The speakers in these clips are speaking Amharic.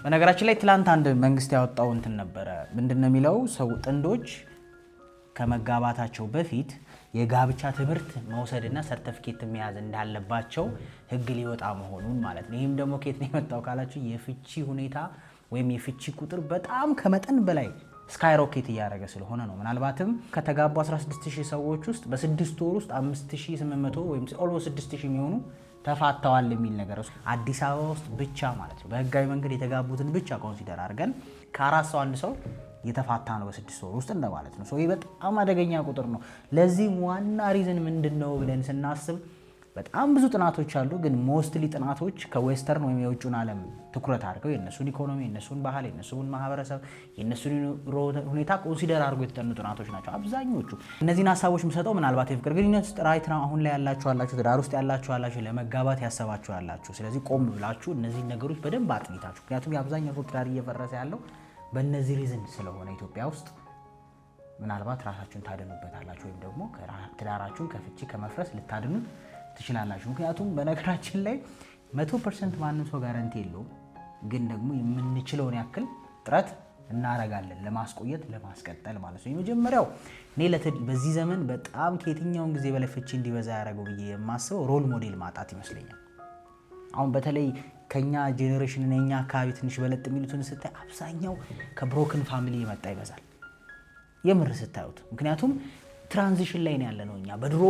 በነገራችን ላይ ትላንት አንድ መንግስት ያወጣው እንትን ነበረ። ምንድነው የሚለው? ሰው ጥንዶች ከመጋባታቸው በፊት የጋብቻ ትምህርት መውሰድና ሰርቲፊኬት መያዝ እንዳለባቸው ህግ ሊወጣ መሆኑን ማለት ነው። ይህም ደግሞ ከየት ነው የመጣው ካላችሁ የፍቺ ሁኔታ ወይም የፍቺ ቁጥር በጣም ከመጠን በላይ ስካይሮኬት እያደረገ ስለሆነ ነው። ምናልባትም ከተጋቡ 16000 ሰዎች ውስጥ በ6 ወር ውስጥ 5800 ወይም ኦልሞስት 6000 የሚሆኑ ተፋተዋል የሚል ነገር አዲስ አበባ ውስጥ ብቻ ማለት ነው። በህጋዊ መንገድ የተጋቡትን ብቻ ኮንሲደር አድርገን ከአራት ሰው አንድ ሰው የተፋታ ነው በ6 ወር ውስጥ እንደማለት ነው። ይህ በጣም አደገኛ ቁጥር ነው። ለዚህ ዋና ሪዝን ምንድነው ብለን ስናስብ በጣም ብዙ ጥናቶች አሉ። ግን ሞስትሊ ጥናቶች ከዌስተርን ወይም የውጭውን ዓለም ትኩረት አድርገው የነሱን ኢኮኖሚ፣ የነሱን ባህል፣ የነሱን ማህበረሰብ፣ የነሱን ሁኔታ ኮንሲደር አድርገው የተጠኑ ጥናቶች ናቸው አብዛኞቹ። እነዚህን ሀሳቦች የምሰጠው ምናልባት የፍቅር ግንኙነት ውስጥ ራይት ነው አሁን ላይ ያላችሁ ትዳር ውስጥ ያላችሁ ለመጋባት ያሰባችሁ ያላችሁ፣ ስለዚህ ቆም ብላችሁ እነዚህን ነገሮች በደንብ አጥኒታችሁ። ምክንያቱም የአብዛኛው ሰው ትዳር እየፈረሰ ያለው በእነዚህ ሪዝን ስለሆነ ኢትዮጵያ ውስጥ ምናልባት ራሳችሁን ታድኑበታላችሁ ወይም ደግሞ ትዳራችሁን ከፍቺ ከመፍረስ ልታድኑ ትችላላችሁ። ምክንያቱም በነገራችን ላይ 100% ማንም ሰው ጋራንቲ የለውም። ግን ደግሞ የምንችለውን ያክል ጥረት እናረጋለን ለማስቆየት ለማስቀጠል ማለት ነው። የመጀመሪያው እኔ በዚህ ዘመን በጣም ከየትኛውን ጊዜ በላይ ፍቺ እንዲበዛ ያደረገው ብዬ የማስበው ሮል ሞዴል ማጣት ይመስለኛል። አሁን በተለይ ከኛ ጄኔሬሽን ነኛ አካባቢ ትንሽ በለጥ የሚሉትን ስታይ አብዛኛው ከብሮክን ፋሚሊ የመጣ ይበዛል የምር ስታዩት። ምክንያቱም ትራንዚሽን ላይ ነው ያለነው እኛ በድሮ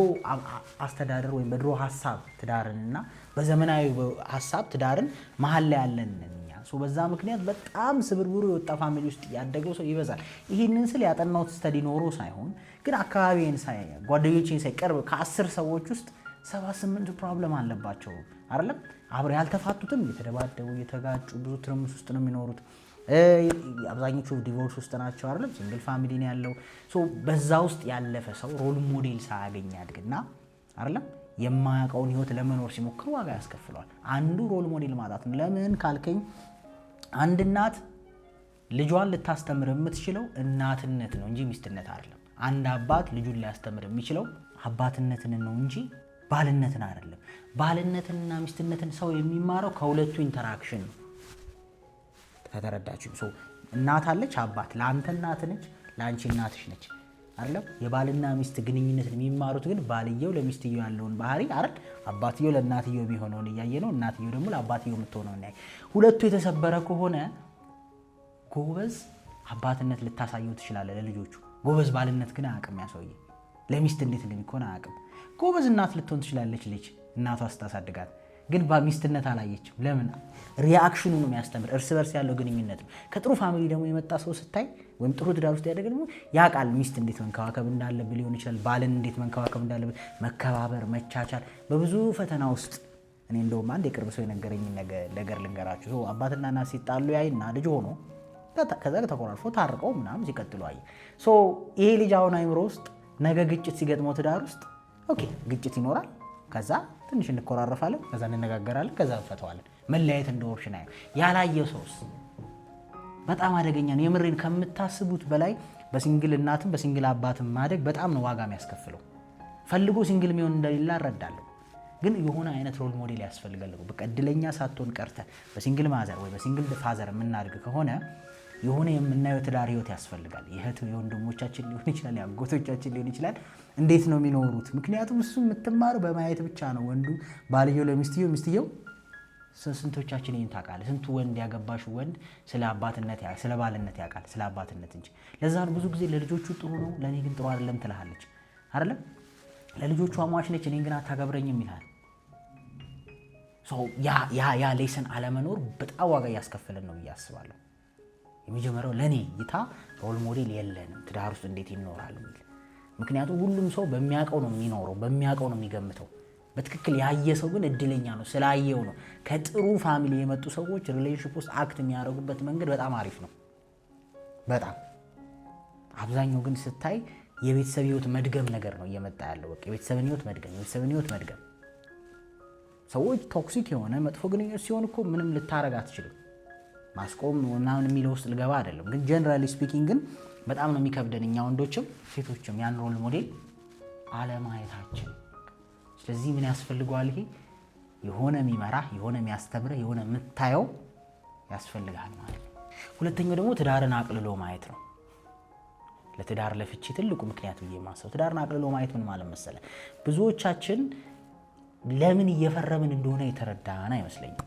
አስተዳደር ወይም በድሮ ሐሳብ ትዳርንና በዘመናዊ ሐሳብ ትዳርን መሃል ላይ ያለን እኛ። በዛ ምክንያት በጣም ስብርብሩ የወጣ ፋሚሊ ውስጥ ያደገው ሰው ይበዛል። ይሄንን ስል ያጠናሁት ስተዲ ኖሮ ሳይሆን ግን አካባቢዬን ሳይ ጓደኞቼን ሳይ ቅርብ ከ10 ሰዎች ውስጥ 7-8 ፕሮብለም አለባቸው አይደለም። አብረው ያልተፋቱትም የተደባደቡ የተጋጩ ብዙ ትርምስ ውስጥ ነው የሚኖሩት። አብዛኞቹ ዲቮርስ ውስጥ ናቸው አይደለም። ሲንግል ፋሚሊ ነው ያለው። በዛ ውስጥ ያለፈ ሰው ሮል ሞዴል ሳያገኝ ያድግና አይደለም የማያውቀውን ህይወት ለመኖር ሲሞክር ዋጋ ያስከፍለዋል። አንዱ ሮል ሞዴል ማጣት ነው። ለምን ካልከኝ አንድ እናት ልጇን ልታስተምር የምትችለው እናትነት ነው እንጂ ሚስትነት አይደለም። አንድ አባት ልጁን ሊያስተምር የሚችለው አባትነትን ነው እንጂ ባልነትን አይደለም። ባልነትንና ሚስትነትን ሰው የሚማረው ከሁለቱ ኢንተራክሽን ነው። ከተረዳችሁ እናት አለች፣ አባት ለአንተ እናት ነች፣ ለአንቺ እናትሽ ነች አይደለም። የባልና ሚስት ግንኙነትን የሚማሩት ግን ባልየው ለሚስትየው ያለውን ባህሪ አይደል፣ አባትየው ለእናትየው የሚሆነውን እያየ ነው፣ እናትየው ደግሞ ለአባትየው የምትሆነውን ያይ። ሁለቱ የተሰበረ ከሆነ ጎበዝ አባትነት ልታሳየው ትችላለህ ለልጆቹ። ጎበዝ ባልነት ግን አያውቅም። ያሰውዬ ለሚስት እንዴት እንደሚሆን አያውቅም። ጎበዝ እናት ልትሆን ትችላለች ልጅ እናቷ ስታሳድጋት፣ ግን በሚስትነት አላየችም። ለምን? ሪአክሽኑ ነው የሚያስተምር፣ እርስ በርስ ያለው ግንኙነት ነው። ከጥሩ ፋሚሊ ደግሞ የመጣ ሰው ስታይ ወይም ጥሩ ትዳር ውስጥ ያደገ ደግሞ ያውቃል ሚስት እንዴት መንከባከብ እንዳለብህ ሊሆን ይችላል፣ ባልን እንዴት መንከባከብ እንዳለብህ፣ መከባበር፣ መቻቻል በብዙ ፈተና ውስጥ። እኔ እንደውም አንድ የቅርብ ሰው የነገረኝ ነገር ልንገራችሁ። አባትና እናት ሲጣሉ ያይና ልጅ ሆኖ ከዛ ተቆራርፎ ታርቀው ምናምን ሲቀጥሉ አየ። ይሄ ልጅ አሁን አይምሮ ውስጥ ነገ ግጭት ሲገጥመው ትዳር ውስጥ ኦኬ ግጭት ይኖራል፣ ከዛ ትንሽ እንኮራረፋለን፣ ከዛ እንነጋገራለን፣ ከዛ እንፈተዋለን። መለያየት እንደ ኦፕሽን አይ ያላየው ሰውስ በጣም አደገኛ ነው። የምሬን ከምታስቡት በላይ በሲንግል እናትም በሲንግል አባትም ማደግ በጣም ነው ዋጋ የሚያስከፍለው። ፈልጎ ሲንግል የሚሆን እንደሌላ እረዳለሁ፣ ግን የሆነ አይነት ሮል ሞዴል ያስፈልጋል። በቃ እድለኛ ሳትሆን ቀርተ በሲንግል ማዘር ወይ በሲንግል ፋዘር የምናድግ ከሆነ የሆነ የምናየው ትዳር ህይወት ያስፈልጋል። የወንድሞቻችን ሊሆን ይችላል፣ የአጎቶቻችን ሊሆን ይችላል። እንዴት ነው የሚኖሩት? ምክንያቱም እሱ የምትማረው በማየት ብቻ ነው። ወንዱ ባልየው ለሚስትየው፣ ሚስትየው ስንቶቻችን ይህን ታውቃለህ? ስንቱ ወንድ ያገባሽው ወንድ ስለ አባትነት ስለ ባልነት ያውቃል፣ ስለ አባትነት እንጂ። ለዛ ነው ብዙ ጊዜ ለልጆቹ ጥሩ ነው ለእኔ ግን ጥሩ አይደለም ትልሃለች አይደለም። ለልጆቹ አሟች ነች እኔን ግን አታገብረኝም ይላል። ያ ሌሰን አለመኖር በጣም ዋጋ እያስከፈለን ነው ብዬ አስባለሁ። የመጀመሪያው ለኔ ይታ ሮል ሞዴል የለንም ትዳር ውስጥ እንዴት ይኖራል የሚል። ምክንያቱም ሁሉም ሰው በሚያውቀው ነው የሚኖረው፣ በሚያውቀው ነው የሚገምተው። በትክክል ያየ ሰው ግን እድለኛ ነው፣ ስላየው ነው። ከጥሩ ፋሚሊ የመጡ ሰዎች ሪሌሽንሺፕ ውስጥ አክት የሚያደርጉበት መንገድ በጣም አሪፍ ነው። በጣም አብዛኛው ግን ስታይ የቤተሰብ ህይወት መድገም ነገር ነው እየመጣ ያለው። በቃ የቤተሰብን ህይወት መድገም። ሰዎች ቶክሲክ የሆነ መጥፎ ግንኙነት ሲሆን እኮ ምንም ልታረግ አትችልም። ማስቆም ምናምን የሚለው ውስጥ ልገባ አይደለም፣ ግን ጀነራሊ ስፒኪንግ ግን በጣም ነው የሚከብደን እኛ ወንዶችም ሴቶችም ያን ሮል ሞዴል አለማየታችን። ስለዚህ ምን ያስፈልገዋል? ይሄ የሆነ የሚመራ የሆነ የሚያስተምር የሆነ የምታየው ያስፈልጋል ማለት ነው። ሁለተኛው ደግሞ ትዳርን አቅልሎ ማየት ነው። ለትዳር ለፍቺ ትልቁ ምክንያት ብዬ የማስበው ትዳርን አቅልሎ ማየት ምን ማለት መሰለ፣ ብዙዎቻችን ለምን እየፈረምን እንደሆነ የተረዳን አይመስለኝም፣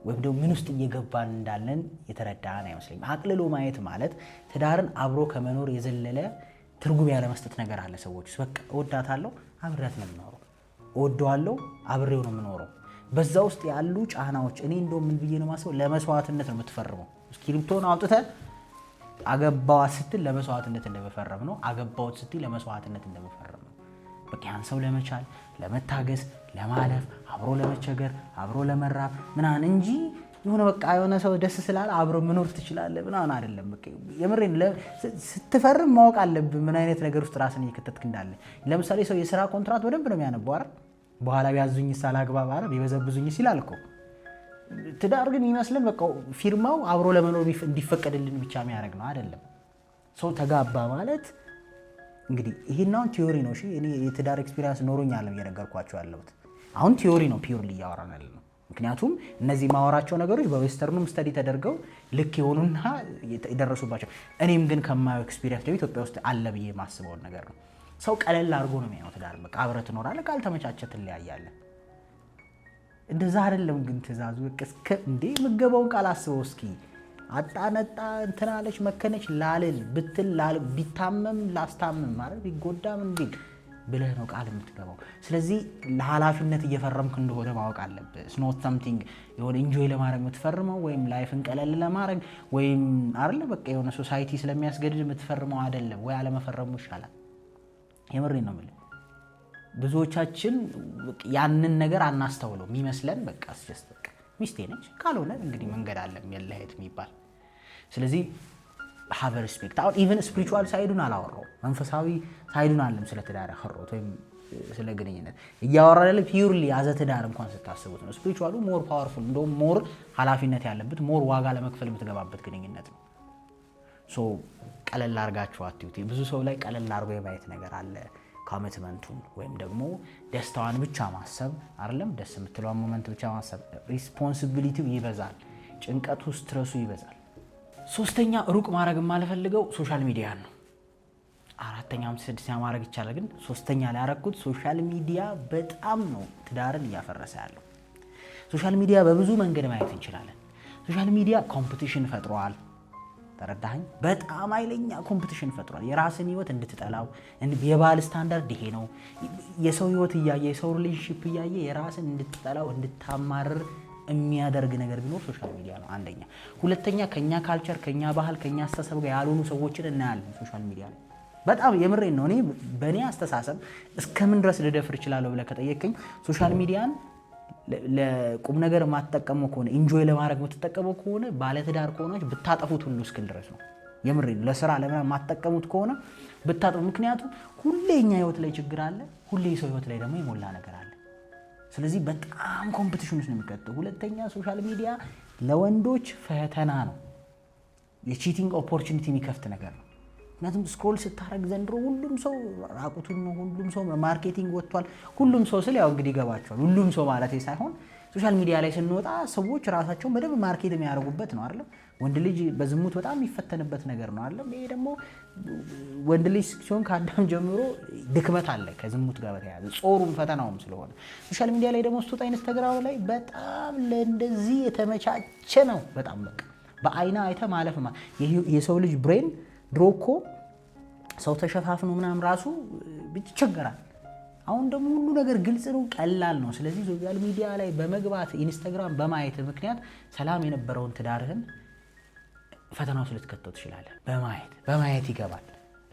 ወይም ደግሞ ምን ውስጥ እየገባን እንዳለን የተረዳን አይመስለኝም። አቅልሎ ማየት ማለት ትዳርን አብሮ ከመኖር የዘለለ ትርጉም ያለ መስጠት ነገር አለ ሰዎች ውስጥ። በቃ እወዳታለሁ፣ አብሬያት ነው የምኖረው፣ እወደዋለሁ፣ አብሬው ነው የምኖረው። በዛ ውስጥ ያሉ ጫናዎች እኔ እንደው ምን ብዬ ነው ማስበው፣ ለመስዋዕትነት ነው የምትፈርመው። እስክሪብቶን አውጥተህ አገባዋት ስትል ለመስዋዕትነት እንደመፈረም ነው፣ አገባውት ስትል ለመስዋዕትነት እንደመፈረም ነው። በቃ ያን ሰው ለመቻል፣ ለመታገስ፣ ለማለፍ፣ አብሮ ለመቸገር፣ አብሮ ለመራብ ምናምን እንጂ የሆነ በቃ የሆነ ሰው ደስ ስላለ አብሮ መኖር ትችላለህ ምናምን አይደለም። በቃ የምሬን ስትፈርም ማወቅ አለብህ ምን አይነት ነገር ውስጥ ራስን እየከተትክ እንዳለ። ለምሳሌ ሰው የሥራ ኮንትራት በደንብ ነው የሚያነበው አይደል? በኋላ ቢያዙኝ ሳላግባብ አይደል ቢበዘብዙኝ ሲላል እኮ። ትዳር ግን ይመስለን በቃ ፊርማው አብሮ ለመኖር እንዲፈቀድልን ብቻ የሚያደርግ ነው አይደለም። ሰው ተጋባ ማለት እንግዲህ ይሄናውን ቲዮሪ ነው። እሺ እኔ የትዳር ኤክስፒሪየንስ ኖሮኛል እየነገርኳቸው ያለሁት። አሁን ቲዮሪ ነው ፒውርሊ እያወራን ያለ ነው። ምክንያቱም እነዚህ ማወራቸው ነገሮች በዌስተርኑም ስተዲ ተደርገው ልክ የሆኑና የደረሱባቸው፣ እኔም ግን ከማየው ኤክስፒሪየንስ ደግሞ ኢትዮጵያ ውስጥ አለ ብዬ የማስበውን ነገር ነው። ሰው ቀለል አድርጎ ነው የሚያየው ትዳር። በቃ አብረህ ትኖራለህ፣ ካልተመቻቸ ትለያያለህ። እንደዛ አይደለም ግን ትእዛዙ። በቃ እስከ እንዴ የምገባውን ቃል አስበው እስኪ። አጣነጣ እንትናለች መከነች ላልል ብትል ቢታመም ላስታምም ማለት ቢጎዳ ምን ቢል ብለህ ነው ቃል የምትገባው። ስለዚህ ለኃላፊነት እየፈረምክ እንደሆነ ማወቅ አለብህ። it's not something የሆነ ኢንጆይ ለማድረግ የምትፈርመው ወይም ላይፍን ቀለል ለማድረግ ወይም አይደለ በቃ የሆነ ሶሳይቲ ስለሚያስገድድ የምትፈርመው አይደለም። ወይ አለመፈረሙ ይሻላል። የምሬን ነው የምልህ። ብዙዎቻችን ያንን ነገር አናስተውለው የሚመስለን በቃ አስጀስት በቃ ሚስቴ ነች ካልሆነ እንግዲህ መንገድ አለ የለህት የሚባል። ስለዚህ have respect። አሁን ኢቨን ስፒሪቹዋል ሳይዱን አላወራው፣ መንፈሳዊ ሳይዱን አለም ስለ ትዳር ያወራሁት ወይም ስለ ግንኙነት እያወራ ያለ ፒውርሊ አዘ ትዳር እንኳን ስታስቡት ነው። ስፒሪቹዋሉ ሞር ፓወርፉል እንደውም ሞር ኃላፊነት ያለበት ሞር ዋጋ ለመክፈል የምትገባበት ግንኙነት ነው። ሶ ቀለል አድርጋችሁ አትዩት። ብዙ ሰው ላይ ቀለል አድርጎ የማየት ነገር አለ። ኮሚትመንቱን ወይም ደግሞ ደስታዋን ብቻ ማሰብ አይደለም፣ ደስ የምትለው ሞመንት ብቻ ማሰብ። ሪስፖንሲቢሊቲው ይበዛል፣ ጭንቀቱ ስትረሱ ይበዛል። ሶስተኛ ሩቅ ማድረግ የማልፈልገው ሶሻል ሚዲያ ነው። አራተኛም ስድስተኛ ማድረግ ይቻላል፣ ግን ሶስተኛ ላይ ያደረኩት ሶሻል ሚዲያ በጣም ነው ትዳርን እያፈረሰ ያለው። ሶሻል ሚዲያ በብዙ መንገድ ማየት እንችላለን። ሶሻል ሚዲያ ኮምፒቲሽን ፈጥሯል። ተረዳኸኝ? በጣም ኃይለኛ ኮምፒቲሽን ፈጥሯል። የራስን ህይወት እንድትጠላው፣ የባል ስታንዳርድ ይሄ ነው፣ የሰው ህይወት እያየ የሰው ሪሌሽንሺፕ እያየ የራስን እንድትጠላው እንድታማርር የሚያደርግ ነገር ቢኖር ሶሻል ሚዲያ ነው። አንደኛ። ሁለተኛ ከኛ ካልቸር፣ ከኛ ባህል፣ ከኛ አስተሳሰብ ጋር ያልሆኑ ሰዎችን እናያለን ሶሻል ሚዲያ ላይ። በጣም የምሬን ነው። እኔ በእኔ አስተሳሰብ እስከምን ድረስ ልደፍር እችላለሁ ብለህ ከጠየቀኝ ሶሻል ሚዲያን ለቁም ነገር የማትጠቀመው ከሆነ ኢንጆይ ለማድረግ የምትጠቀመው ከሆነ ባለትዳር ከሆነች ብታጠፉት ሁሉ እስክል ድረስ ነው። የምሬን ለስራ ለምን የማትጠቀሙት ከሆነ ብታጠፉ። ምክንያቱም ሁሌ እኛ ህይወት ላይ ችግር አለ፣ ሁሌ ሰው ህይወት ላይ ደግሞ የሞላ ነገር አለ። ስለዚህ በጣም ኮምፒቲሽን ውስጥ ነው የሚቀጥለው። ሁለተኛ ሶሻል ሚዲያ ለወንዶች ፈተና ነው፣ የቺቲንግ ኦፖርቹኒቲ የሚከፍት ነገር ነው። ምክንያቱም ስክሮል ስታረግ ዘንድሮ ሁሉም ሰው ራቁቱን ነው፣ ሁሉም ሰው ማርኬቲንግ ወጥቷል። ሁሉም ሰው ስለ ያው እንግዲህ ይገባቸዋል። ሁሉም ሰው ማለት ሳይሆን ሶሻል ሚዲያ ላይ ስንወጣ ሰዎች ራሳቸውን በደንብ ማርኬት የሚያደርጉበት ነው አይደል? ወንድ ልጅ በዝሙት በጣም የሚፈተንበት ነገር ነው አይደል? ይሄ ደግሞ ወንድ ልጅ ሲሆን ከአዳም ጀምሮ ድክመት አለ ከዝሙት ጋር በተያያዘ ጾሩም ፈተናውም ስለሆነ ሶሻል ሚዲያ ላይ ደግሞ ስትወጣ ኢንስታግራም ላይ በጣም ለእንደዚህ የተመቻቸ ነው። በጣም በቃ በአይና አይተ ማለፍ የሰው ልጅ ብሬን ድሮ እኮ ሰው ተሸፋፍኖ ምናምን ራሱ ይቸገራል። አሁን ደግሞ ሁሉ ነገር ግልጽ ነው፣ ቀላል ነው። ስለዚህ ሶሻል ሚዲያ ላይ በመግባት ኢንስታግራም በማየት ምክንያት ሰላም የነበረውን ትዳርህን ፈተና ውስጥ ልትከተው ትችላለህ። በማየት ይገባል፣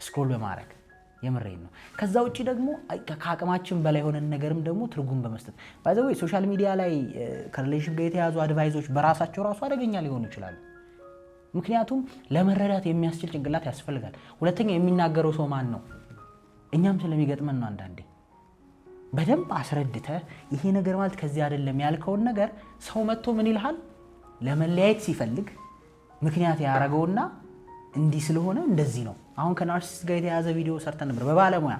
ስክሮል በማድረግ የምሬን ነው። ከዛ ውጪ ደግሞ ከአቅማችን በላይ የሆነ ነገርም ደግሞ ትርጉም በመስጠት ባይዘው ሶሻል ሚዲያ ላይ ከሪሌሽን ጋር የተያዙ አድቫይዞች በራሳቸው ራሱ አደገኛ ሊሆኑ ይችላሉ። ምክንያቱም ለመረዳት የሚያስችል ጭንቅላት ያስፈልጋል። ሁለተኛ የሚናገረው ሰው ማን ነው? እኛም ስለሚገጥመን ነው። አንዳንዴ በደንብ አስረድተህ ይሄ ነገር ማለት ከዚህ አይደለም ያልከውን ነገር ሰው መጥቶ ምን ይልሃል? ለመለያየት ሲፈልግ ምክንያት ያደረገውና እንዲህ ስለሆነ እንደዚህ ነው። አሁን ከናርሲስት ጋር የተያዘ ቪዲዮ ሰርተን ነበር በባለሙያ።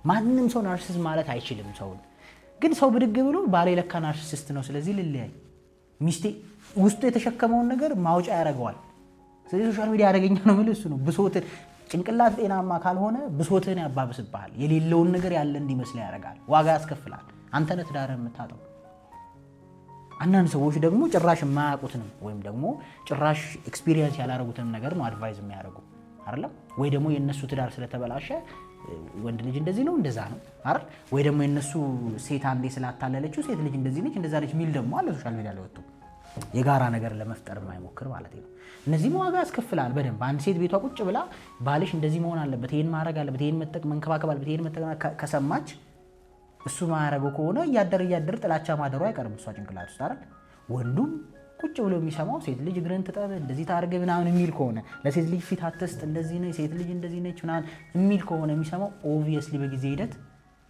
ማንም ሰው ናርሲስት ማለት አይችልም ሰውን። ግን ሰው ብድግ ብሎ ባሌ ለካ ናርሲስት ነው ስለዚህ ልለያይ፣ ሚስቴ ውስጡ የተሸከመውን ነገር ማውጫ ያደርገዋል። ስለዚህ ሶሻል ሚዲያ አደገኛ ነው ማለት እሱ ነው። ብሶት ጭንቅላት ጤናማ ካልሆነ ብሶትህን ያባብስብሃል። የሌለውን ነገር ያለ እንዲመስል ያደርጋል። ዋጋ ያስከፍላል። አንተ ነህ ትዳርህን የምታጠው። አንዳንድ ሰዎች ደግሞ ጭራሽ የማያውቁትንም ወይም ደግሞ ጭራሽ ኤክስፒሪየንስ ያላረጉትንም ነገር ነው አድቫይዝ የሚያደርጉ አይደለም። ወይ ደግሞ የነሱ ትዳር ስለተበላሸ ወንድ ልጅ እንደዚህ ነው እንደዛ ነው አይደል? ወይ ደግሞ የነሱ ሴት አንዴ ስላታለለችው ሴት ልጅ እንደዚህ ነች እንደዛ ነች ሚል ደግሞ አለ ሶሻል ሚዲያ ላይ ወጥቶ የጋራ ነገር ለመፍጠር የማይሞክር ማለት ነው። እነዚህ ዋጋ ያስከፍላል በደንብ። አንድ ሴት ቤቷ ቁጭ ብላ ባልሽ እንደዚህ መሆን አለበት፣ ይሄን ማድረግ አለበት፣ ይሄን መንከባከብ አለበት፣ ይሄን ከሰማች እሱ ማያረገው ከሆነ እያደር ጥላቻ ማደሩ አይቀርም እሷ ጭንቅላት ውስጥ አይደል? ወንዱም ቁጭ ብሎ የሚሰማው ሴት ልጅ እግርን ትጠብ እንደዚህ ታርገ ምናምን የሚል ከሆነ ለሴት ልጅ ፊት አትስጥ እንደዚህ ነው ሴት ልጅ እንደዚህ ነች ምናምን የሚል ከሆነ የሚሰማው ኦብቪየስሊ በጊዜ ሂደት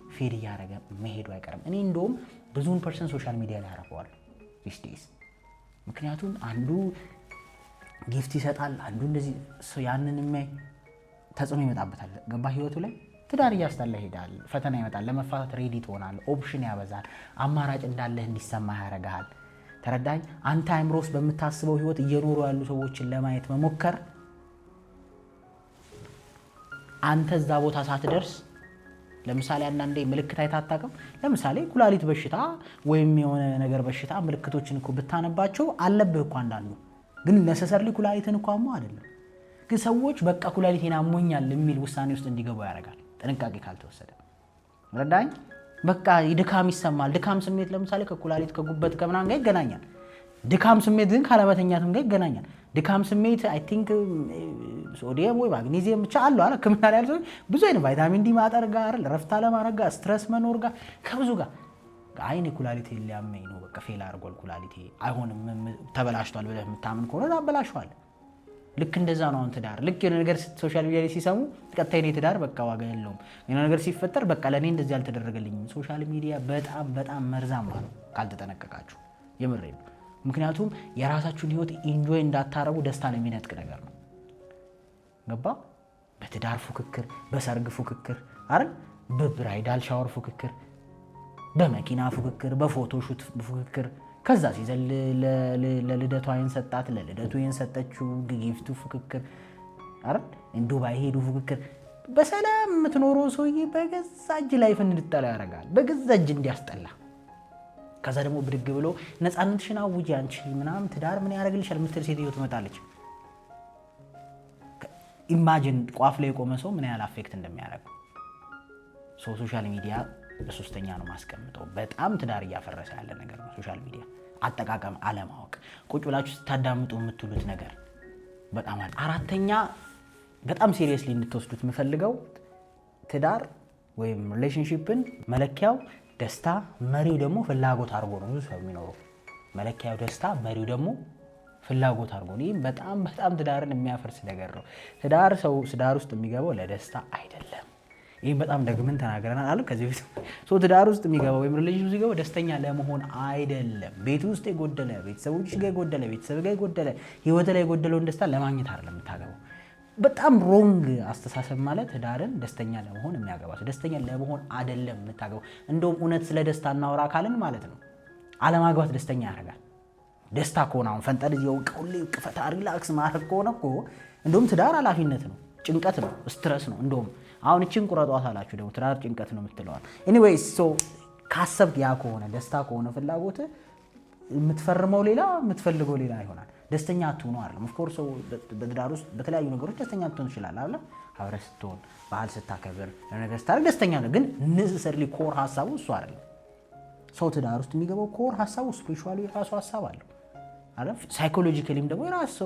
ፌድ እያደረገ መሄዱ አይቀርም። እኔ እንደውም ብዙውን ፐርሰንት ሶሻል ሚዲያ ላይ አረፈዋል ዲስ ዴይስ። ምክንያቱም አንዱ ጊፍት ይሰጣል፣ አንዱ እንደዚህ ያንን የሚያይ ተጽዕኖ ይመጣበታል። ገባ ህይወቱ ላይ ትዳር እያስጠላ ይሄዳል። ፈተና ይመጣል። ለመፋታት ሬዲ ትሆናል። ኦፕሽን ያበዛል። አማራጭ እንዳለህ እንዲሰማ ያደርግሃል። ተረዳኝ። አንተ አእምሮ ውስጥ በምታስበው ህይወት እየኖሩ ያሉ ሰዎችን ለማየት መሞከር አንተ እዛ ቦታ ሳትደርስ ለምሳሌ አንዳንዴ ምልክት አይታጣቅም። ለምሳሌ ኩላሊት በሽታ ወይም የሆነ ነገር በሽታ ምልክቶችን እኮ ብታነባቸው አለብህ እኮ አንዳንዱ ግን ነሰሰርሊ ኩላሊትን እኮ አሞ አይደለም። ግን ሰዎች በቃ ኩላሊቴን አሞኛል የሚል ውሳኔ ውስጥ እንዲገቡ ያደርጋል ጥንቃቄ ካልተወሰደ። ረዳኝ። በቃ ድካም ይሰማል። ድካም ስሜት ለምሳሌ ከኩላሊት ከጉበት ከምናምን ጋር ይገናኛል። ድካም ስሜት ግን ካለመተኛትም ጋር ይገናኛል። ድካም ስሜት አይ ቲንክ ሶዲየም ወይ ማግኒዚየም ብቻ አለው አለ ከምን ያለ ሰው ብዙ አይነት ቫይታሚን ዲ ማጠር ጋር ረፍት አለማድረግ ጋር ስትረስ መኖር ጋር ከብዙ ጋር አይኔ ኩላሊቴ ሊያመኝ ነው በቃ ፌል አድርጓል ኩላሊቴ አይሆንም ተበላሽቷል ብለህ የምታምን ከሆነ ታበላሽዋል። ልክ እንደዛ ነው አሁን ትዳር። ልክ የሆነ ነገር ሶሻል ሚዲያ ላይ ሲሰሙ ቀጣይ ነው ትዳር በቃ ዋጋ የለውም። የሆነ ነገር ሲፈጠር በቃ ለኔ እንደዚህ አልተደረገልኝም። ሶሻል ሚዲያ በጣም በጣም መርዛማ ነው ካልተጠነቀቃችሁ። የምሬን። ምክንያቱም የራሳችሁን ህይወት ኢንጆይ እንዳታረጉ ደስታን የሚነጥቅ ነገር ነው። ገባ? በትዳር ፉክክር፣ በሰርግ ፉክክር አይደል? በብራይዳል ሻወር ፉክክር፣ በመኪና ፉክክር፣ በፎቶሹት ፉክክር ከዛ ሲዘል ለልደቱ አይን ሰጣት ለልደቱ አይን ሰጠችው ጊፍቱ ፉክክር አይደል? ዱባይ ሄዱ ፉክክር። በሰላም የምትኖረው ሰውዬ በገዛ እጅ ላይፍ እንድትጠላ ያደርጋል። በገዛ እጅ እንዲያስጠላ። ከዛ ደግሞ ብድግ ብሎ ነፃነትሽን አውጪ አንቺ ምናምን ትዳር ምን ያደርግልሻል የምትል ሴትዮ ትመጣለች። ኢማጂን ቋፍ ላይ የቆመ ሰው ምን ያህል አፌክት እንደሚያደርግ። ሶሻል ሚዲያ በሶስተኛ ነው ማስቀምጠው። በጣም ትዳር እያፈረሰ ያለ ነገር ነው ሶሻል ሚዲያ። አጠቃቀም አለማወቅ፣ ቁጭ ብላችሁ ስታዳምጡ የምትሉት ነገር በጣም አለ። አራተኛ በጣም ሲሪየስሊ እንድትወስዱት የምፈልገው ትዳር ወይም ሪሌሽንሺፕን መለኪያው ደስታ፣ መሪው ደግሞ ፍላጎት አድርጎ ነው ብዙ ሰው የሚኖረው። መለኪያው ደስታ፣ መሪው ደግሞ ፍላጎት አድርጎ ነው። ይህ በጣም በጣም ትዳርን የሚያፈርስ ነገር ነው። ትዳር ውስጥ የሚገባው ለደስታ አይደለም። ይህም በጣም ደግመን ተናግረናል አለ ከዚህ በፊት። ትዳር ውስጥ የሚገባው ወይም ሪሌሽን ውስጥ የሚገባው ደስተኛ ለመሆን አይደለም። ቤት ውስጥ የጎደለ ቤተሰቦች ጋር የጎደለ ቤተሰብ ጋር የጎደለ ህይወት ላይ የጎደለውን ደስታ ለማግኘት አይደለም የምታገባው። በጣም ሮንግ አስተሳሰብ ማለት ትዳርን ደስተኛ ለመሆን የሚያገባ ሰው ደስተኛ ለመሆን አይደለም የምታገባው። እንደውም እውነት ስለ ደስታ እናውራ ካልን ማለት ነው አለማግባት ደስተኛ ያደርጋል። ደስታ ከሆነ አሁን ፈንጠልዚው ቀውሌ ቅፈታ ሪላክስ ማድረግ ከሆነ እኮ እንደውም ትዳር ኃላፊነት ነው፣ ጭንቀት ነው፣ ስትረስ ነው። እንደውም አሁን እቺን ቁረጧት አላችሁ ደግሞ ትዳር ጭንቀት ነው የምትለዋል። ኤኒዌይስ ካሰብክ ያ ከሆነ ደስታ ከሆነ ፍላጎት የምትፈርመው ሌላ የምትፈልገው ሌላ ይሆናል። ደስተኛ አትሆኑ አይደለም። ኦፍ ኮርስ በትዳር ውስጥ በተለያዩ ነገሮች ደስተኛ አትሆን ይችላል አይደል? አብረህ ስትሆን፣ ባህል ስታከብር፣ ነገር ስታደርግ ደስተኛ ነው። ግን ኔሰሰርሊ ኮር ሐሳቡ እሱ አይደለም። ሰው ትዳር ውስጥ የሚገባው ኮር ሐሳቡ ስፒሪቹዋሊ የራሱ ሐሳብ አለው አይደል? ሳይኮሎጂካሊም ደግሞ የራሱ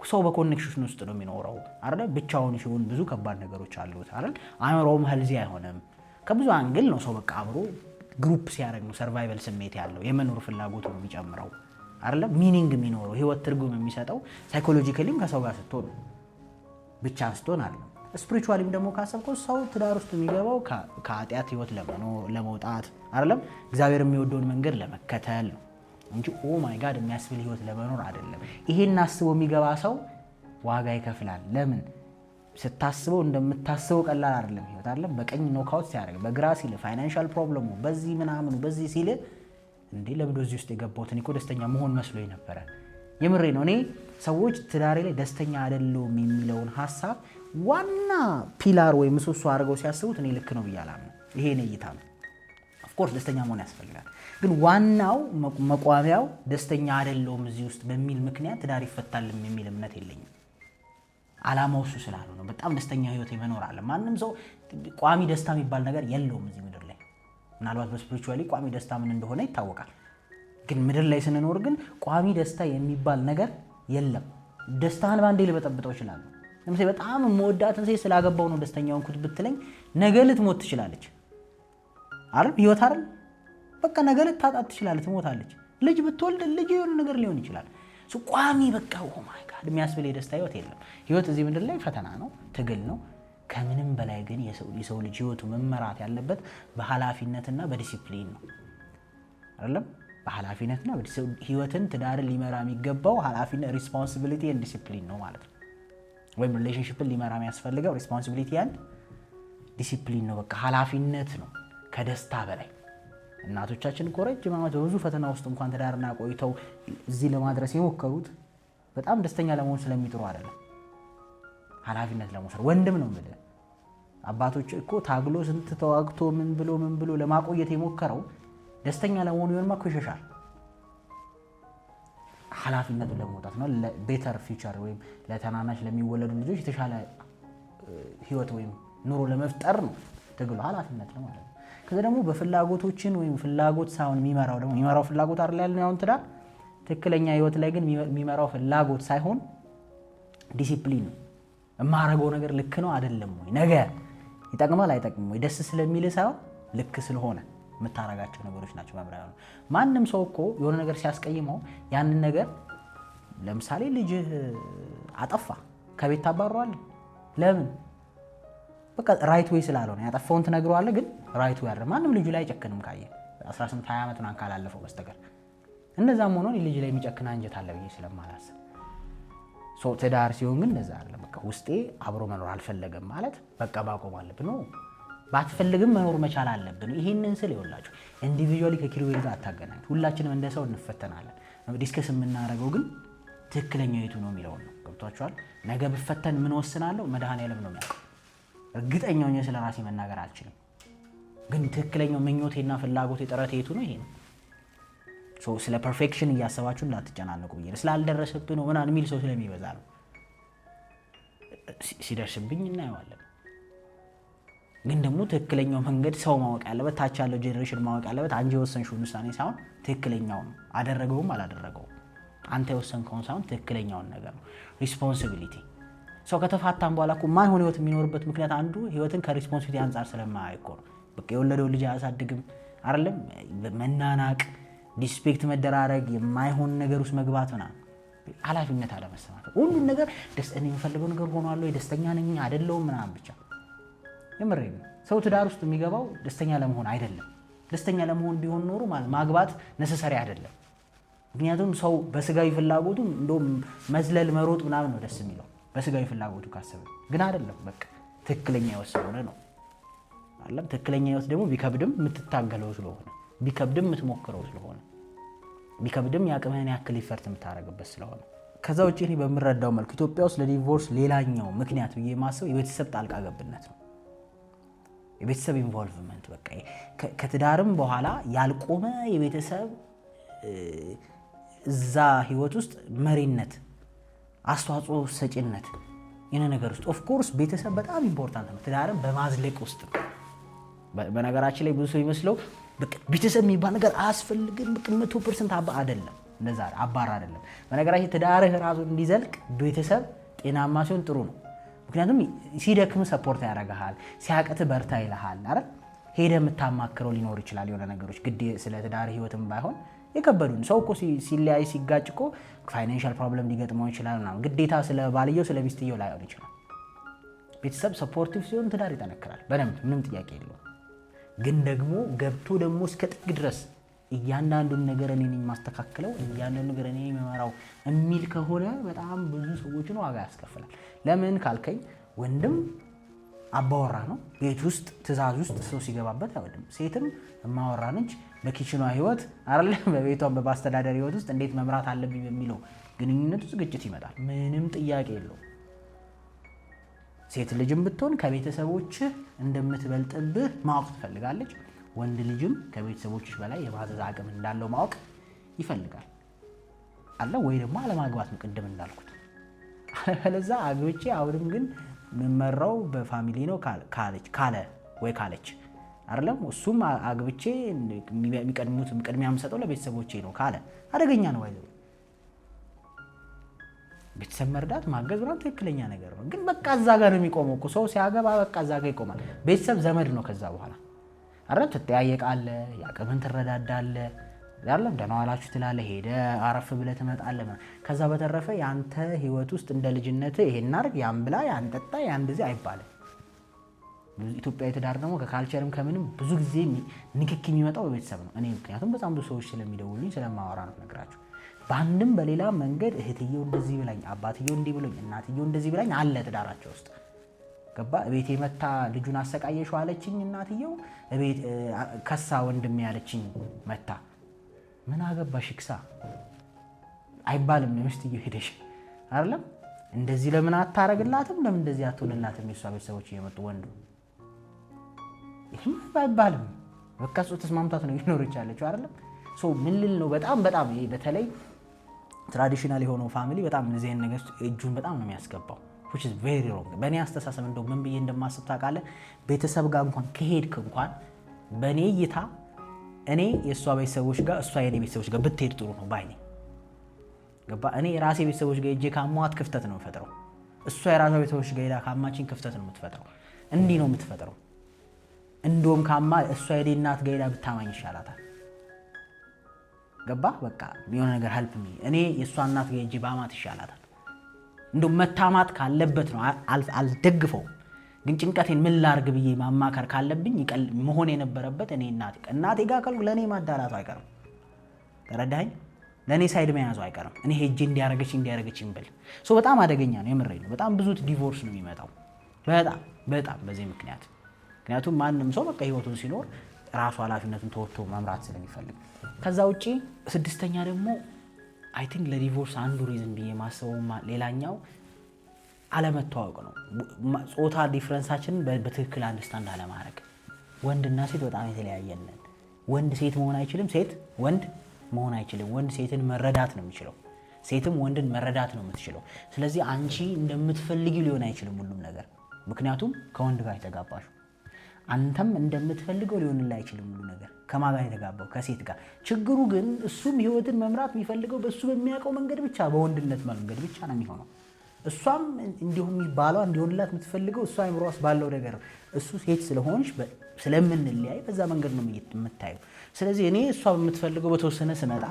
ሰው በኮኔክሽን ውስጥ ነው የሚኖረው አይደል? ብቻውን ሲሆን ብዙ ከባድ ነገሮች አሉት አይደል? አእምሮውም ሄልዚ አይሆንም። ከብዙ አንግል ነው ሰው በቃ አብሮ ግሩፕ ሲያደርግ ነው ሰርቫይቫል ስሜት ያለው የመኖር ፍላጎቱ ነው የሚጨምረው አይደለም? ሚኒንግ የሚኖረው ህይወት ትርጉም የሚሰጠው ሳይኮሎጂካሊም ከሰው ጋር ስትሆን ብቻ ስትሆን አይደለም። ስፒሪቹዋሊም ደግሞ ካሰብከው ሰው ትዳር ውስጥ የሚገባው ከኃጢአት ህይወት ለመውጣት አይደለም? እግዚአብሔር የሚወደውን መንገድ ለመከተል ነው እንጂ ኦ ማይ ጋድ የሚያስብል ህይወት ለመኖር አይደለም። ይሄን አስቦ የሚገባ ሰው ዋጋ ይከፍላል። ለምን? ስታስበው እንደምታስበው ቀላል አይደለም ህይወት አይደለም። በቀኝ ኖካውት ሲያደርግ በግራ ሲል ፋይናንሻል ፕሮብለሙ በዚህ ምናምኑ በዚህ ሲል እንዴ ለምዶ እዚህ ውስጥ የገባሁት እኔ እኮ ደስተኛ መሆን መስሎኝ ነበረ የምሬ ነው። እኔ ሰዎች ትዳሬ ላይ ደስተኛ አይደለሁም የሚለውን ሀሳብ ዋና ፒላር ወይ ምሰሶ አድርገው ሲያስቡት እኔ ልክ ነው ብዬ አላምንም። ይሄ ነው እይታ ነው። ኦፍኮርስ ደስተኛ መሆን ያስፈልጋል፣ ግን ዋናው መቋሚያው ደስተኛ አይደለሁም እዚህ ውስጥ በሚል ምክንያት ትዳር ይፈታልም የሚል እምነት የለኝም። አላማው እሱ ስላልሆነ በጣም ደስተኛ ህይወት መኖር አለ። ማንም ሰው ቋሚ ደስታ የሚባል ነገር የለውም እዚህ ምድር ላይ። ምናልባት በስፒሪቹዋሊ ቋሚ ደስታ ምን እንደሆነ ይታወቃል። ግን ምድር ላይ ስንኖር ግን ቋሚ ደስታ የሚባል ነገር የለም። ደስታህን ባንዴ ልበጠብጠው ይችላል። ለምሳሌ በጣም የምወዳትን ሴት ስላገባው ነው ደስተኛ ሆንኩት ብትለኝ ነገ ልትሞት ትችላለች አይደል? ህይወት አይደል? በቃ ነገ ልታጣት ትችላለች፣ ትሞታለች። ልጅ ብትወልድ ልጅ የሆነ ነገር ሊሆን ይችላል። ቋሚ በቃ ኦ ማይ ጋድ የሚያስብል የደስታ ህይወት የለም። ህይወት እዚህ ምድር ላይ ፈተና ነው፣ ትግል ነው። ከምንም በላይ ግን የሰው ልጅ ህይወቱ መመራት ያለበት በኃላፊነትና በዲሲፕሊን ነው አይደለም? በኃላፊነትና ህይወትን ትዳርን ሊመራ የሚገባው ኃላፊነት ሪስፖንሲቢሊቲ ኤንድ ዲሲፕሊን ነው ማለት ነው። ወይም ሪሌሽንሺፕን ሊመራ የሚያስፈልገው ሪስፖንሲቢሊቲ ኤንድ ዲሲፕሊን ነው። በቃ ኃላፊነት ነው ከደስታ በላይ። እናቶቻችን እኮ ረጅም ዓመት በብዙ ፈተና ውስጥ እንኳን ትዳርና ቆይተው እዚህ ለማድረስ የሞከሩት በጣም ደስተኛ ለመሆን ስለሚጥሩ አይደለም፣ ኃላፊነት ለመውሰድ። ወንድም ነው የምልህ። አባቶች እኮ ታግሎ ስንት ተዋግቶ ምን ብሎ ለማቆየት የሞከረው ደስተኛ ለመሆኑ ይሆንማ እኮ ይሸሻል። ኃላፊነቱን ለመውጣት ነው። ለቤተር ፊውቸር ወይም ለተናናሽ ለሚወለዱ ልጆች የተሻለ ህይወት ወይም ኑሮ ለመፍጠር ነው ትግሉ። ኃላፊነት ነው ማለት ነው። ከዛ ደግሞ በፍላጎቶችን ወይም ፍላጎት ሳይሆን የሚመራው ፍላጎት አይደል ያልነው ያውን ትዳር። ትክክለኛ ህይወት ላይ ግን የሚመራው ፍላጎት ሳይሆን ዲሲፕሊን ነው። የማረገው ነገር ልክ ነው አይደለም ወይ፣ ነገ ይጠቅማል አይጠቅምም ወይ፣ ደስ ስለሚል ሳይሆን ልክ ስለሆነ የምታረጋቸው ነገሮች ናቸው መምሪያ ነው። ማንም ሰው እኮ የሆነ ነገር ሲያስቀይመው ያንን ነገር ለምሳሌ ልጅህ አጠፋ ከቤት ታባረዋለህ። ለምን? በቃ ራይት ዌይ ስላልሆነ ያጠፋውን ትነግረዋለህ፣ ግን ራይት ዌይ አይደለም። ማንም ልጁ ላይ አይጨክንም ካየ 18 20 ዓመት ምናምን ካላለፈው በስተቀር። እንደዛም ሆኖ ልጅ ላይ የሚጨክን አንጀት አለ ብዬ ስለማላስብ ትዳር ሲሆን ግን እንደዛ አይደለም። በቃ ውስጤ አብሮ መኖር አልፈለገም ማለት በቃ ማቆም አለብን ነው። ባትፈልግም መኖር መቻል አለብን። ይሄንን ስል ይወላችሁ ኢንዲቪጁዋሊ ከኪሩቤል ጋር አታገናኙት። ሁላችንም እንደ ሰው እንፈተናለን። ዲስከስ የምናደርገው ግን ትክክለኛው የቱ ነው የሚለውን ነው። ገብቷችኋል? ነገ ብፈተን ምን ወስናለሁ መድኃኔዓለም ነው የሚያውቀው። እርግጠኛ ሆኜ ስለ ራሴ መናገር አልችልም። ግን ትክክለኛው ምኞቴና ፍላጎቴ ጥረቴ የቱ ነው? ይሄ ነው። ስለ ፐርፌክሽን እያሰባችሁ እንዳትጨናነቁ ብዬ ስላልደረሰብኝ ነው ምናምን የሚል ሰው ስለሚበዛ ነው። ሲደርስብኝ እናየዋለን። ግን ደግሞ ትክክለኛው መንገድ ሰው ማወቅ ያለበት፣ ታች ያለው ጄኔሬሽን ማወቅ ያለበት አንቺ የወሰንሽውን ውሳኔ ሳይሆን ትክክለኛው ነው። አደረገውም አላደረገውም አንተ የወሰንከውን ሳይሆን ትክክለኛውን ነገር ነው። ሪስፖንሲቢሊቲ ሰው ከተፋታም በኋላ እኮ ማይሆን ህይወት የሚኖርበት ምክንያት አንዱ ህይወትን ከሪስፖንሲቢሊቲ አንጻር ስለማያይ እኮ ነው። በቃ የወለደው ልጅ አያሳድግም አይደለም፣ መናናቅ፣ ዲስፔክት መደራረግ፣ የማይሆን ነገር ውስጥ መግባት ምናምን፣ ኃላፊነት አለመሰማት፣ ሁሉን ነገር እኔ የምፈልገው ነገር ሆኗል ወይ ደስተኛ ነኝ አይደለሁም ምናምን ብቻ። የምሬን ነው። ሰው ትዳር ውስጥ የሚገባው ደስተኛ ለመሆን አይደለም። ደስተኛ ለመሆን ቢሆን ኖሮ ማለት ማግባት ነሰሰሪ አይደለም። ምክንያቱም ሰው በስጋዊ ፍላጎቱ እንደውም መዝለል መሮጥ ምናምን ነው ደስ የሚለው በስጋዊ ፍላጎቱ ካሰበ፣ ግን አይደለም። በቃ ትክክለኛ ህይወት ስለሆነ ነው አይደለም። ትክክለኛ ህይወት ደግሞ ቢከብድም የምትታገለው ስለሆነ፣ ቢከብድም የምትሞክረው ስለሆነ፣ ቢከብድም የአቅምህን ያክል ይፈርት የምታደርግበት ስለሆነ። ከዛ ውጭ እኔ በምረዳው መልኩ ኢትዮጵያ ውስጥ ለዲቮርስ ሌላኛው ምክንያት ብዬ የማስበው የቤተሰብ ጣልቃ ገብነት ነው። የቤተሰብ ኢንቮልቭመንት፣ በቃ ከትዳርም በኋላ ያልቆመ የቤተሰብ እዛ ህይወት ውስጥ መሪነት፣ አስተዋጽኦ ሰጪነት የሆነ ነገር ውስጥ ኦፍኮርስ ቤተሰብ በጣም ኢምፖርታንት ነው። ትዳርም በማዝለቅ ውስጥ ነው። በነገራችን ላይ ብዙ ሰው ይመስለው በቃ ቤተሰብ የሚባል ነገር አያስፈልግም፣ በቃ 100% አይደለም፣ እንደዛ አባራ አይደለም። በነገራችን ትዳርህ ራሱ እንዲዘልቅ ቤተሰብ ጤናማ ሲሆን ጥሩ ነው። ምክንያቱም ሲደክም ሰፖርት ያደርግሃል፣ ሲያቅት በርታ ይልሃል አይደል? ሄደ የምታማክረው ሊኖር ይችላል የሆነ ነገሮች ግድ ስለ ትዳር ህይወትም ባይሆን የከበዱን ሰው እኮ ሲለያይ ሲጋጭ እኮ ፋይናንሻል ፕሮብለም ሊገጥመው ይችላል ምናምን፣ ግዴታ ስለ ባልየው ስለ ሚስትየው ላይሆን ይችላል። ቤተሰብ ሰፖርቲቭ ሲሆን ትዳር ይጠነክራል በደንብ፣ ምንም ጥያቄ የለውም። ግን ደግሞ ገብቶ ደግሞ እስከ ጥግ ድረስ እያንዳንዱን ነገር እኔ ነኝ ማስተካከለው፣ እያንዳንዱን ነገር እኔ ነኝ መመራው የሚል ከሆነ በጣም ብዙ ሰዎችን ዋጋ ያስከፍላል። ለምን ካልከኝ ወንድም አባወራ ነው፣ ቤት ውስጥ ትእዛዝ ውስጥ ሰው ሲገባበት አይወድም። ሴትም እማወራ ነች፣ በኪችኗ ህይወት አይደለም በቤቷም በማስተዳደር ህይወት ውስጥ እንዴት መምራት አለብኝ በሚለው ግንኙነቱ ግጭት ይመጣል። ምንም ጥያቄ የለውም። ሴት ልጅም ብትሆን ከቤተሰቦችህ እንደምትበልጥብህ ማወቅ ትፈልጋለች። ወንድ ልጅም ከቤተሰቦችሽ በላይ የማዘዝ አቅም እንዳለው ማወቅ ይፈልጋል አለ ወይ ደግሞ አለማግባት ነው ቅድም እንዳልኩት። አለበለዚያ አግብቼ አሁንም ግን የምመራው በፋሚሊ ነው ካለች አይደለም እሱም አግብቼ የሚቀድሙት ቅድሚያ የምሰጠው ለቤተሰቦቼ ነው ካለ አደገኛ ነው። አይደል ቤተሰብ መርዳት ማገዝ ነው ትክክለኛ ነገር ነው። ግን በቃ እዛ ጋር ነው የሚቆመው እኮ ሰው ሲያገባ በቃ እዛ ጋር ይቆማል። ቤተሰብ ዘመድ ነው። ከዛ በኋላ አይደል ትጠያየቃለህ፣ ያቅምን ትረዳዳለህ አይደለም ደህና ዋላችሁ ትላለህ፣ ሄደህ አረፍ ብለህ ትመጣለህ። ከዛ በተረፈ ያንተ ህይወት ውስጥ እንደ ልጅነትህ ይሄን አድርግ ያን ብላ ያን ጠጣ ያን እንደዚህ አይባልም። ኢትዮጵያዊ ትዳር ደግሞ ከካልቸርም ከምንም ብዙ ጊዜ ንክክ የሚመጣው በቤተሰብ ነው። እኔ ምክንያቱም በጣም ብዙ ሰዎች ስለሚደውሉኝ ስለማወራ ነው ነግራችሁ። በአንድም በሌላ መንገድ እህትየው እንደዚህ ብላኝ፣ አባትየው እንዲህ ብሎኝ፣ እናትየው እንደዚህ ብላኝ አለ ትዳራቸው ውስጥ ገባ። ቤቴ መታ ልጁን አሰቃየሽው አለችኝ እናትየው፣ ቤት ከሳ ወንድሜ ያለችኝ መታ ምን አገባሽ ይክሳ አይባልም። ሚስትየው ሄደሽ አይደለም እንደዚህ ለምን አታረግላትም ለምን እንደዚህ አትሆንላትም የሷ ቤተሰቦች እየመጡ ወንዱ ይሄም አይባልም። በቃ እሱ ተስማምታት ነው ይኖርች ያለችው አይደለም። ሶ ምን ልል ነው በጣም ይሄ በተለይ ትራዲሽናል የሆነው ፋሚሊ በጣም እንደዚህ አይነት ነገር እጁን በጣም ነው የሚያስገባው which is very wrong። በእኔ አስተሳሰብ እንደው ምን ብዬ እንደማስብ ታውቃለህ? ቤተሰብ ጋር እንኳን ከሄድክ እንኳን በእኔ እይታ እኔ የእሷ ቤተሰቦች ጋር እሷ የኔ ቤተሰቦች ጋር ብትሄድ ጥሩ ነው ባይ ነኝ። ገባ? እኔ የራሴ ቤተሰቦች ጋር ሄጄ ካሟት ክፍተት ነው የምፈጥረው። እሷ የራሷ ቤተሰቦች ጋር ሄዳ ካማችን ክፍተት ነው የምትፈጥረው። እንዲህ ነው የምትፈጥረው። እንደውም ካማ እሷ የኔ እናት ጋር ሄዳ ብታማኝ ይሻላታል። ገባ? በቃ የሆነ ነገር ሄልፕ ሚ እኔ የእሷ እናት ጋር ሄጄ ባማት ይሻላታል። እንደውም መታማት ካለበት ነው አልደግፈው፣ ግን ጭንቀቴን ምን ላርግ ብዬ ማማከር ካለብኝ መሆን የነበረበት እኔ እናቴ ጋር ካልኩ ለእኔ ማዳላቱ አይቀርም። ተረዳኸኝ? ለእኔ ሳይድ መያዙ አይቀርም። እኔ ሄጄ እንዲያረገች ብል በጣም አደገኛ ነው። የምሬን ነው። በጣም ብዙ ዲቮርስ ነው የሚመጣው በጣም በዚህ ምክንያቱም ማንም ሰው በቃ ህይወቱን ሲኖር ራሱ ኃላፊነቱን ተወጥቶ መምራት ስለሚፈልግ። ከዛ ውጪ ስድስተኛ ደግሞ አይ ቲንክ ለዲቮርስ አንዱ ሪዝን ብዬ ማስበው ሌላኛው አለመተዋወቅ ነው። ጾታ ዲፍረንሳችንን በትክክል አንደርስታንድ አለማድረግ። ወንድና ሴት በጣም የተለያየን ነን። ወንድ ሴት መሆን አይችልም፣ ሴት ወንድ መሆን አይችልም። ወንድ ሴትን መረዳት ነው የሚችለው፣ ሴትም ወንድን መረዳት ነው የምትችለው። ስለዚህ አንቺ እንደምትፈልጊው ሊሆን አይችልም ሁሉም ነገር፣ ምክንያቱም ከወንድ ጋር የተጋባሹ። አንተም እንደምትፈልገው ሊሆንልህ አይችልም ሁሉ ነገር። ከማን ጋር የተጋባው? ከሴት ጋር። ችግሩ ግን እሱም ህይወትን መምራት የሚፈልገው በእሱ በሚያውቀው መንገድ ብቻ፣ በወንድነት መንገድ ብቻ ነው የሚሆነው። እሷም እንዲሁም ባሏ እንዲሆንላት የምትፈልገው እሷ አይምሮ ውስጥ ባለው ነገር። እሱ ሴት ስለሆንሽ ስለምንለያይ በዛ መንገድ ነው የምታየው። ስለዚህ እኔ እሷ በምትፈልገው በተወሰነ ስመጣ፣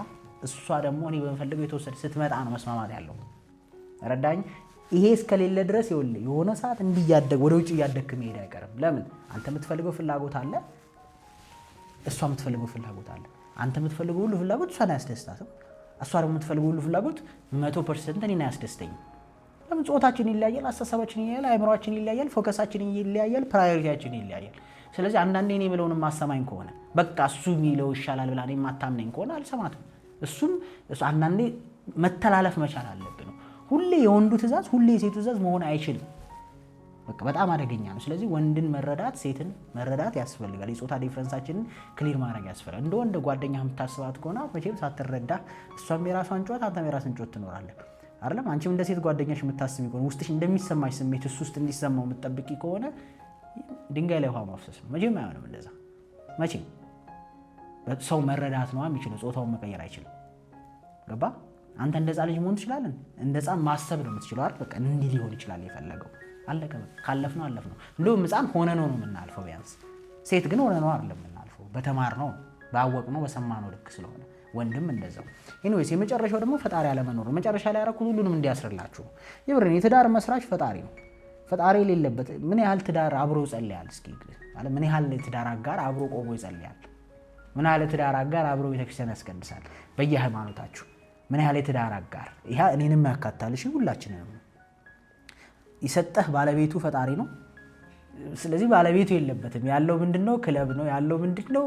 እሷ ደግሞ እኔ በምፈልገው የተወሰነ ስትመጣ ነው መስማማት ያለው። ረዳኝ። ይሄ እስከሌለ ድረስ ይኸውልህ የሆነ ሰዓት እንዲያደግ ወደ ውጭ እያደግክ መሄድ አይቀርም። ለምን? አንተ የምትፈልገው ፍላጎት አለ፣ እሷ የምትፈልገው ፍላጎት አለ። አንተ የምትፈልገው ሁሉ ፍላጎት እሷን አያስደስታትም። እሷ ደግሞ የምትፈልገው ሁሉ ፍላጎት 100% እኔን አያስደስተኝም። ለምን? ጾታችን ይለያያል፣ አስተሳሰባችን ይለያያል፣ አእምሯችን ይለያያል፣ ፎከሳችን ይለያያል፣ ፕራዮሪቲያችን ይለያያል። ስለዚህ አንዳንዴ እኔ የምለውን ማሰማኝ ከሆነ በቃ እሱ የሚለው ይሻላል ብላ እኔ የማታምነኝ ከሆነ አልሰማትም። እሱም አንዳንዴ መተላለፍ መቻል አለብን። ሁሌ የወንዱ ትእዛዝ ሁሌ የሴቱ ትእዛዝ መሆን አይችልም። በቃ በጣም አደገኛ ነው። ስለዚህ ወንድን መረዳት፣ ሴትን መረዳት ያስፈልጋል። የጾታ ዲፍረንሳችንን ክሊር ማድረግ ያስፈልጋል። እንደ ወንድ ጓደኛ የምታስባት ከሆነ መቼም ሳትረዳ እሷም የራሷን ጮት አንተም የራስን ጮት ትኖራለህ አይደለም። አንቺም እንደ ሴት ጓደኛሽ የምታስቢ ከሆነ ውስጥሽ እንደሚሰማሽ ስሜት እሱ ውስጥ እንዲሰማው የምትጠብቂ ከሆነ ድንጋይ ላይ ውሃ ማፍሰስ ነው። መቼም አይሆንም እንደዛ። መቼም ሰው መረዳት ነው የሚችለው፣ ጾታውን መቀየር አይችልም። ገባ? አንተ እንደ ሕፃን ልጅ መሆን ትችላለህ። እንደ ሕፃን ማሰብ ነው የምትችለው አይደል? በቃ እንዲህ ሊሆን ይችላል የፈለገው። አለቀ። ካለፍነው አለፍነው። እንደውም ሕፃን ሆነ ነው የምናልፈው ቢያንስ። ሴት ግን ሆነ ነው አይደለም የምናልፈው፣ በተማርነው ባወቅነው በሰማነው ልክ ስለሆነ። ወንድም እንደዛው። ኤኒዌይስ የመጨረሻው ደግሞ ፈጣሪ አለመኖር። መጨረሻ ላይ ያደረኩት ሁሉንም እንዲያስርላችሁ ነው። የብሬን የትዳር መስራች ፈጣሪ ነው። ፈጣሪ የሌለበት ምን ያህል ትዳር አብሮ ይጸልያል? እስኪ ማለት ምን ያህል ትዳር አጋር አብሮ ቆሞ ይጸልያል? ምን ያህል ትዳር አጋር አብሮ ቤተክርስቲያን ያስቀድሳል? በየሃይማኖታችሁ ምን ያህል የትዳር አጋር? ይሄ እኔንም ያካታል። እሺ ሁላችንም ይሰጠህ ባለቤቱ ፈጣሪ ነው። ስለዚህ ባለቤቱ የለበትም። ያለው ምንድነው? ክለብ ነው ያለው። ምንድነው?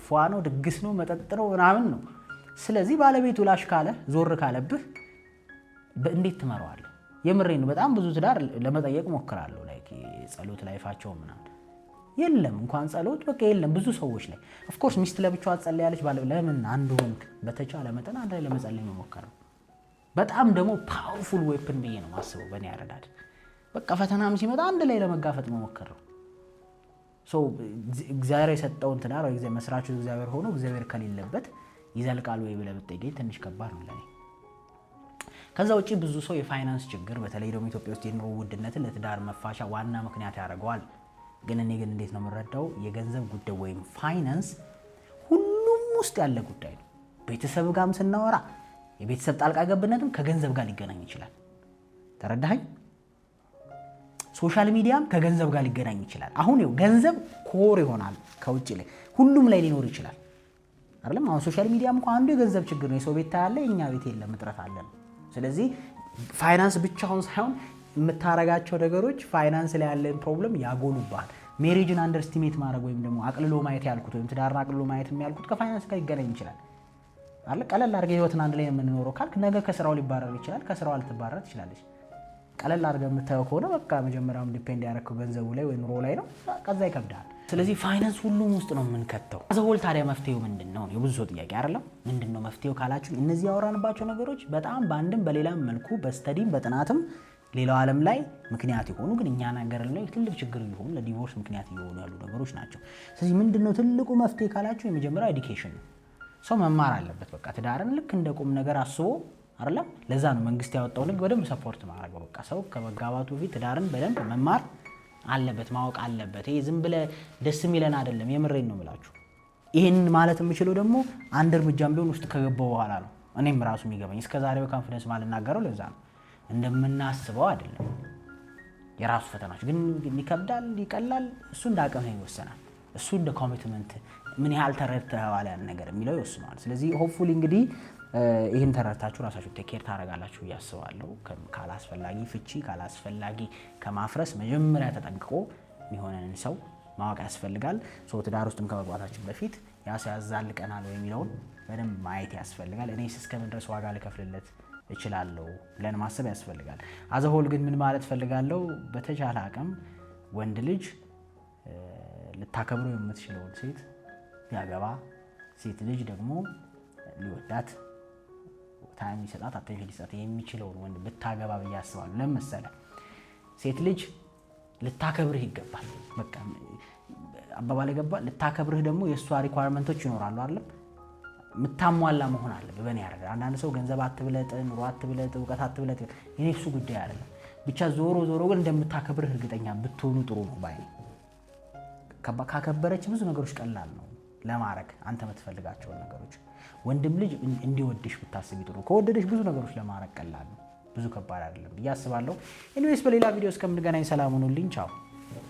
ፏ ነው፣ ድግስ ነው፣ መጠጥ ነው ምናምን ነው። ስለዚህ ባለቤቱ ላሽ ካለ ዞር ካለብህ እንዴት ትመራዋለህ? የምሬን ነው። በጣም ብዙ ትዳር ለመጠየቅ ሞክራለሁ ላይክ ጸሎት ላይፋቸው ምናምን የለም እንኳን ጸሎት በቃ የለም። ብዙ ሰዎች ላይ ኦፍ ኮርስ ሚስት ለብቻዋ ጸልያለች ባለ ለምን አንድ ወንድ በተቻለ መጠን አንድ ላይ ለመጸለይ መሞከር ነው። በጣም ደግሞ ፓወርፉል ዌፐን ብዬ ነው ማስበው በእኔ አረዳድ። በቃ ፈተናም ሲመጣ አንድ ላይ ለመጋፈጥ መሞከር ነው። እግዚአብሔር የሰጠውን ትዳር ወይ መስራቹ እግዚአብሔር ሆኖ እግዚአብሔር ከሌለበት ይዘልቃል ወይ ብለህ ብትጠይቀኝ ትንሽ ከባድ ነው ለኔ። ከዛ ውጪ ብዙ ሰው የፋይናንስ ችግር በተለይ ደግሞ ኢትዮጵያ ውስጥ የኑሮ ውድነትን ለትዳር መፋሻ ዋና ምክንያት ያደርገዋል። ግን እኔ ግን እንዴት ነው የምረዳው የገንዘብ ጉዳይ ወይም ፋይናንስ ሁሉም ውስጥ ያለ ጉዳይ ነው። ቤተሰብ ጋርም ስናወራ የቤተሰብ ጣልቃ ገብነትም ከገንዘብ ጋር ሊገናኝ ይችላል። ተረዳኸኝ? ሶሻል ሚዲያም ከገንዘብ ጋር ሊገናኝ ይችላል። አሁን ይኸው ገንዘብ ኮር ይሆናል ከውጭ ላይ ሁሉም ላይ ሊኖር ይችላል አይደለም? አሁን ሶሻል ሚዲያም እንኳን አንዱ የገንዘብ ችግር ነው። የሰው ቤት ታያለ፣ የኛ ቤት የለም፣ እጥረት አለ ነው። ስለዚህ ፋይናንስ ብቻውን ሳይሆን የምታረጋቸው ነገሮች ፋይናንስ ላይ ያለን ፕሮብለም ያጎሉባል። ሜሪጅን አንደርስቲሜት ማድረግ ወይም ደግሞ አቅልሎ ማየት ያልኩት ወይም ትዳርን አቅልሎ ማየት የሚያልኩት ከፋይናንስ ጋር ይገናኝ ይችላል አይደል? ቀለል አድርገህ ህይወትን አንድ ላይ የምንኖረው ካልክ ነገ ከስራው ሊባረር ይችላል፣ ከስራው ልትባረር ትችላለች። ቀለል አድርገህ የምታየው ከሆነ በቃ መጀመሪያም ዲፔንድ ያደረገው ገንዘቡ ላይ ወይ ኑሮ ላይ ነው፣ ከዛ ይከብዳል። ስለዚህ ፋይናንስ ሁሉም ውስጥ ነው የምንከተው። አዘወል ታዲያ መፍትሄው ምንድነው? የብዙ ሰው ጥያቄ አይደለም። ምንድነው መፍትሄው ካላችሁ እነዚህ ያወራንባቸው ነገሮች በጣም በአንድም በሌላም መልኩ በስተዲም በጥናትም ሌላው ዓለም ላይ ምክንያት የሆኑ ግን እኛ ነገር ላይ ትልቅ ችግር ይሆኑ ለዲቮርስ ምክንያት እየሆኑ ያሉ ነገሮች ናቸው። ስለዚህ ምንድነው ትልቁ መፍትሄ ካላችሁ የመጀመሪያው ኤዱኬሽን ነው። ሰው መማር አለበት። በቃ ትዳርን ልክ እንደ ቁም ነገር አስቦ አይደለም። ለዛ ነው መንግስት ያወጣውን ህግ በደንብ ሰፖርት ማድረግ። በቃ ሰው ከመጋባቱ በፊት ትዳርን በደንብ መማር አለበት፣ ማወቅ አለበት። ይሄ ዝም ብለ ደስ የሚለን አይደለም። የምሬን ነው የምላችሁ። ይሄን ማለት የምችለው ደግሞ አንድ እርምጃም ቢሆን ውስጥ ከገባው በኋላ ነው። እኔም ራሱ የሚገባኝ እስከዛሬ በኮንፊደንስ ማልናገረው ለዛ ነው። እንደምናስበው አይደለም። የራሱ ፈተናዎች ግን ይከብዳል፣ ይቀላል። እሱ እንደ አቅም ይወሰናል። እሱ እንደ ኮሚትመንት ምን ያህል ተረድተዋል ያን ነገር የሚለው ይወስነዋል። ስለዚህ ሆፕፉሊ እንግዲህ ይህን ተረድታችሁ ራሳችሁ ቴክ ኬር ታደርጋላችሁ እያስባለሁ። ካላስፈላጊ ፍቺ ካላስፈላጊ ከማፍረስ መጀመሪያ ተጠንቅቆ የሚሆነንን ሰው ማወቅ ያስፈልጋል። ትዳር ውስጥም ከመግባታችን በፊት ያ ሰው ያዛልቀናል ወይ የሚለውን በደንብ ማየት ያስፈልጋል። እኔስ እስከምን ድረስ ዋጋ ልከፍልለት እችላለሁ ብለን ማሰብ ያስፈልጋል። አዘሆል ግን ምን ማለት ፈልጋለሁ፣ በተቻለ አቅም ወንድ ልጅ ልታከብረው የምትችለውን ሴት ቢያገባ፣ ሴት ልጅ ደግሞ ሊወዳት ታይም ሊሰጣት አቴንሽን ሊሰጣት የሚችለውን ወንድ ብታገባ ብዬ አስባለሁ። ለምን መሰለህ? ሴት ልጅ ልታከብርህ ይገባል። በቃ አባባል ገባ። ልታከብርህ ደግሞ የእሷ ሪኳየርመንቶች ይኖራሉ አይደል? ምታሟላ መሆን አለበት። በእኔ ያደርጋል። አንዳንድ ሰው ገንዘብ አትብለጥ፣ ኑሮ አትብለጥ፣ እውቀት አትብለጥ፣ የኔ እሱ ጉዳይ አይደለም። ብቻ ዞሮ ግን እንደምታከብርህ እርግጠኛ ብትሆኑ ጥሩ ነው ባይ። ካከበረች ብዙ ነገሮች ቀላል ነው ለማድረግ አንተ የምትፈልጋቸውን ነገሮች። ወንድም ልጅ እንዲወድሽ ብታስቢ ጥሩ፣ ከወደደሽ ብዙ ነገሮች ለማድረግ ቀላል ነው፣ ብዙ ከባድ አይደለም ብዬ አስባለሁ። ኤኒዌይስ በሌላ ቪዲዮ እስከምንገናኝ ሰላም ሁኑልኝ። ቻው።